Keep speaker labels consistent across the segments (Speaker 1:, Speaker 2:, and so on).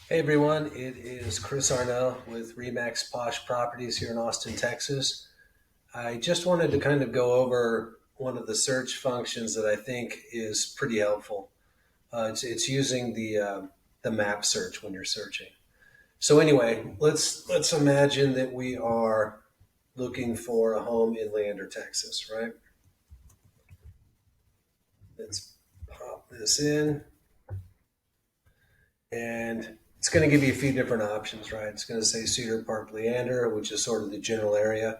Speaker 1: Hey everyone, it is Chris Arnell with Remax Posh Properties here in Austin, Texas. I just wanted to kind of go over one of the search functions that I think is pretty helpful. It's using the map search when you're searching. So anyway, let's imagine that we are looking for a home in Leander, Texas, right? Let's pop this in, and it's going to give you a few different options, right? It's going to say Cedar Park, Leander, which is sort of the general area.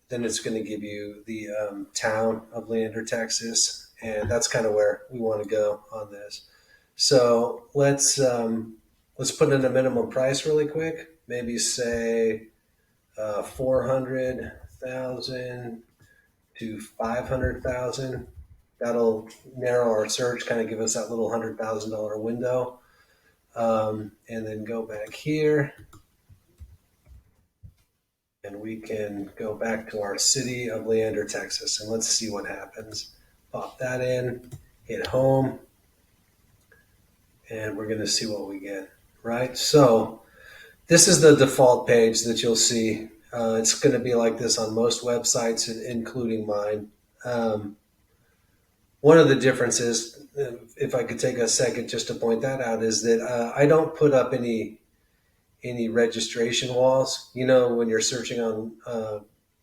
Speaker 1: Then it's going to give you the town of Leander, Texas, and that's kind of where we want to go on this. So let's put in a minimum price really quick. Maybe say 400,000 to 500,000. That'll narrow our search, kind of give us that little $100,000 window, and then go back here and we can go back to our city of Leander, Texas, and let's see what happens. Pop that in, hit home, and we're going to see what we get, right? So this is the default page that you'll see. It's going to be like this on most websites, including mine. One of the differences, if I could take a second just to point that out, is that I don't put up any registration walls. You know, when you're searching on,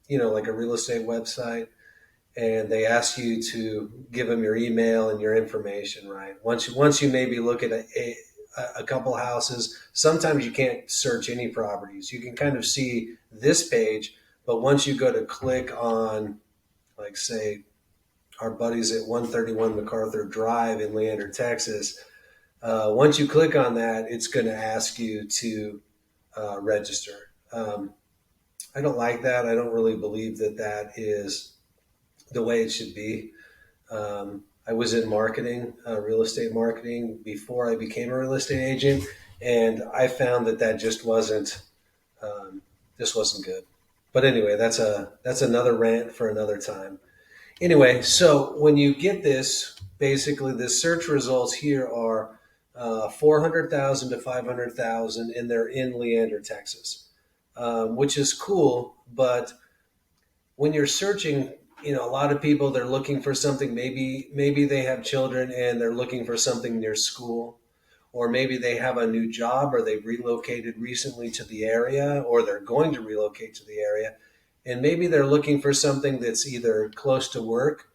Speaker 1: like a real estate website, and they ask you to give them your email and your information, right? Once you maybe look at a couple houses, sometimes you can't search any properties. You can kind of see this page, but once you go to click on, like, say, our buddies at 131 MacArthur Drive in Leander, Texas, once you click on that, it's going to ask you to register. I don't like that. I don't really believe that that is the way it should be. I was in marketing, real estate marketing, before I became a real estate agent, and I found that um, just wasn't good. But anyway, that's another rant for another time. Anyway, so when you get this, basically the search results here are 400,000 to 500,000, and they're in Leander, Texas, which is cool. But when you're searching, a lot of people, they're looking for something. Maybe they have children and they're looking for something near school, or maybe they have a new job, or they've relocated recently to the area, or they're going to relocate to the area, and maybe they're looking for something that's either close to work,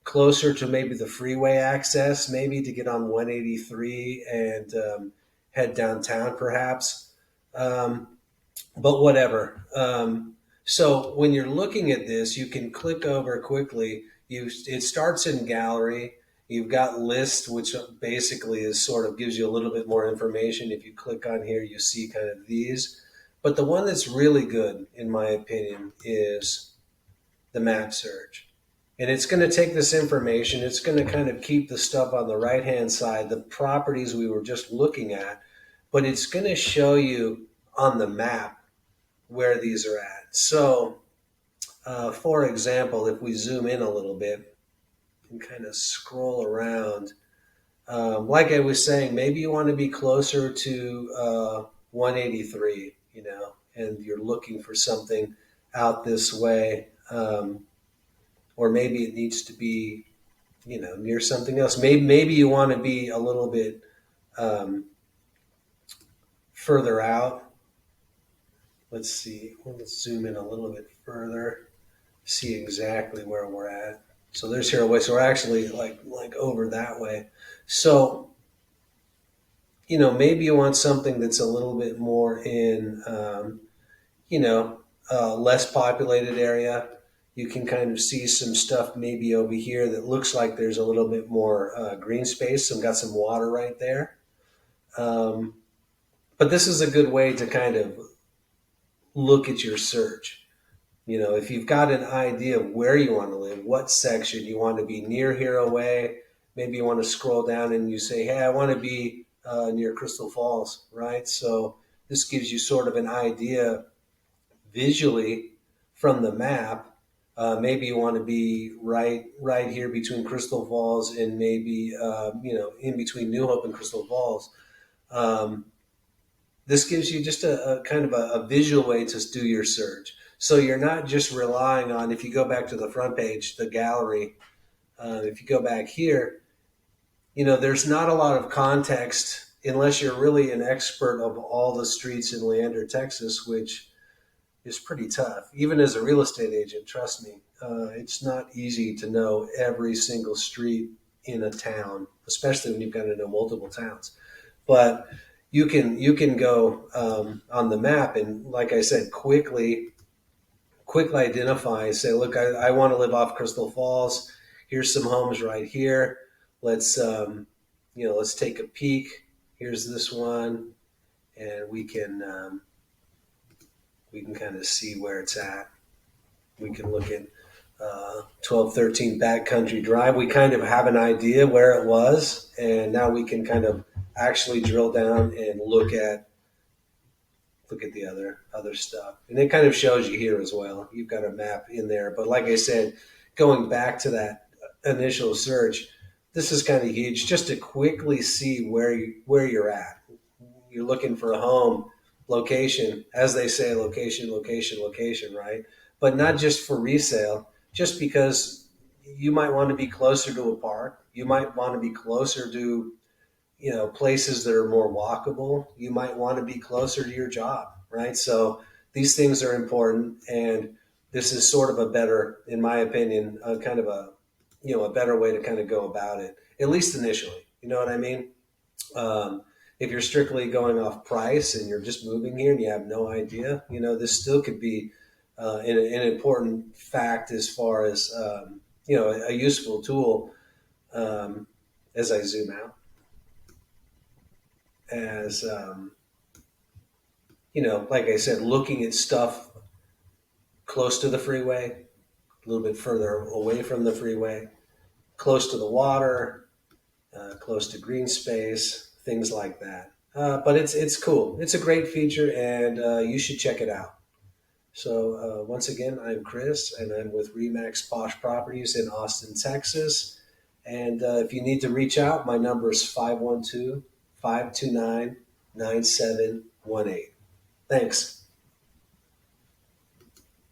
Speaker 1: closer to maybe the freeway access, maybe to get on 183 and head downtown, perhaps. Um, but whatever. So when you're looking at this, you can click over quickly. It starts in gallery. You've got list, which basically is sort of gives you a little bit more information. If you click on here, you see kind of these. But the one that's really good, in my opinion, is the map search. And it's going to take this information. It's going to kind of keep the stuff on the right hand side, the properties we were just looking at, but it's going to show you on the map where these are at. So, for example, if we zoom in a little bit and kind of scroll around, like I was saying, maybe you want to be closer to 183, and you're looking for something out this way, or maybe it needs to be, near something else. Maybe you want to be a little bit um, further out. Let's see. Let's zoom in a little bit further, see exactly where we're at. So there's here away. So we're actually like over that way. So maybe you want something that's a little bit more in you know less populated area. You can kind of see some stuff maybe over here that looks like there's a little bit more green space. Some got some water right there. Um, but this is a good way to kind of look at your search. If you've got an idea of where you want to live, what section you want to be near here away, maybe you want to scroll down and you say, hey, I want to be near Crystal Falls, right? So this gives you sort of an idea visually from the map. Maybe you want to be right here between Crystal Falls and maybe in between New Hope and Crystal Falls. Um, this gives you just a kind of a visual way to do your search. So you're not just relying on, if you go back to the front page, the gallery, if you go back here, there's not a lot of context unless you're really an expert of all the streets in Leander, Texas, which is pretty tough. Even as a real estate agent, trust me, it's not easy to know every single street in a town, especially when you've got to know multiple towns. But you can go on the map and, like I said, quickly identify. Say, look, I want to live off Crystal Falls. Here's some homes right here. Let's take a peek. Here's this one, and we can kind of see where it's at. We can look at 1213 Backcountry Drive. We kind of have an idea where it was, and now we can kind of actually drill down and look at the other stuff. And it kind of shows you here as well. You've got a map in there. But like I said, going back to that initial search, this is kind of huge just to quickly see where you're at. You're looking for a home, location, as they say, location, location, location, right? But not just for resale, just because you might want to be closer to a park. You might want to be closer to places that are more walkable. You might want to be closer to your job, right? So these things are important, and this is sort of a better, in my opinion, kind of a better way to kind of go about it, at least initially. You know what I mean? If you're strictly going off price and you're just moving here and you have no idea, this still could be an important fact as far as a useful tool. As I zoom out, as like I said, looking at stuff close to the freeway, a little bit further away from the freeway, close to the water, close to green space, things like that. But it's cool. It's a great feature, and you should check it out. So once again, I'm Chris, and I'm with Remax Posh Properties in Austin, Texas. And if you need to reach out, my number is 512-529-9718. Thanks.